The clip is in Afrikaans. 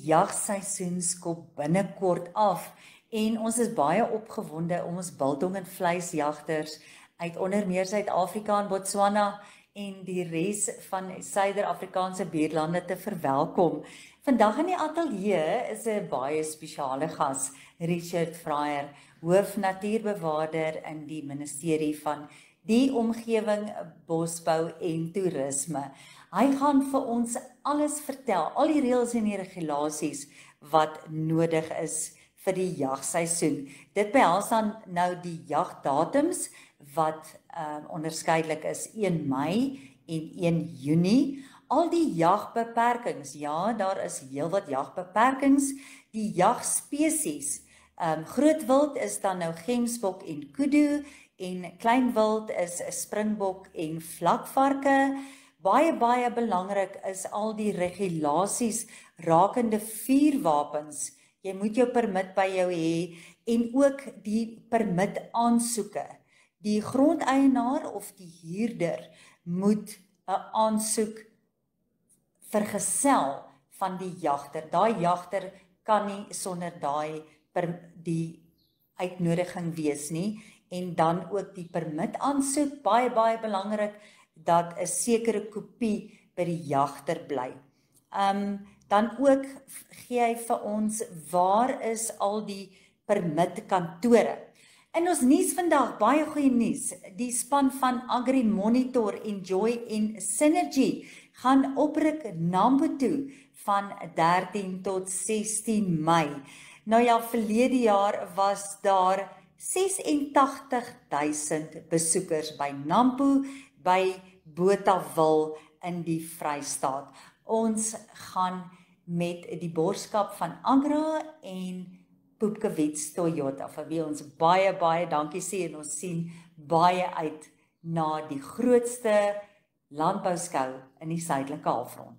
jagseisoen skop binnekort af en ons is baie opgewonde om ons biltong en vleisjagters uit onder meer Suid-Afrika en Botswana en die res van Suider-Afrikaanse buurlande te verwelkom. Vandag in die ateljee is 'n baie spesiale gas, Richard Fryer, hoofnatuurbewaarder in die Ministerie van die Omgewing, Bosbou en Toerisme. Hy gaan vir ons alles vertel, al die reëls en die regulasies wat nodig is vir die jagseisoen. Dit behels dan nou die jagdatums wat onderskeidelik is 1 Mei en 1 Junie. Al die jagbeperkings, ja, daar is heelwat jagbeperkings. Die jagspesies, groot wild is dan nou gemsbok en kudu en klein wild is 'n springbok en vlakvarke. Baie belangrik is al die regulasies rakende vuurwapens. Jy moet jou permit by jou hê en ook die permit aansoeke. Die grondeienaar of die huurder moet 'n aansoek vergesel van die jagter. Daai jagter kan nie sonder die uitnodiging wees nie. En dan ook die permit aansoek, baie belangrik dat 'n sekere kopie by die jagter bly. Dan ook gee hy vir ons waar is al die permitkantore. In ons nuus vandag, baie goeie nuus. Die span van Agri Monitor, Enjoy en Synergy gaan opryk Nampo toe van 13 tot 16 Mei. Nou ja, verlede jaar was daar 86,000 besoekers by Nampo, by Botawil in die Vrystaat. Ons gaan met die borgskap van Agra en Poepkewits Toyota, vir wie ons baie dankie sê en ons sien baie uit na die grootste landbouskou in die suidelike halfrond.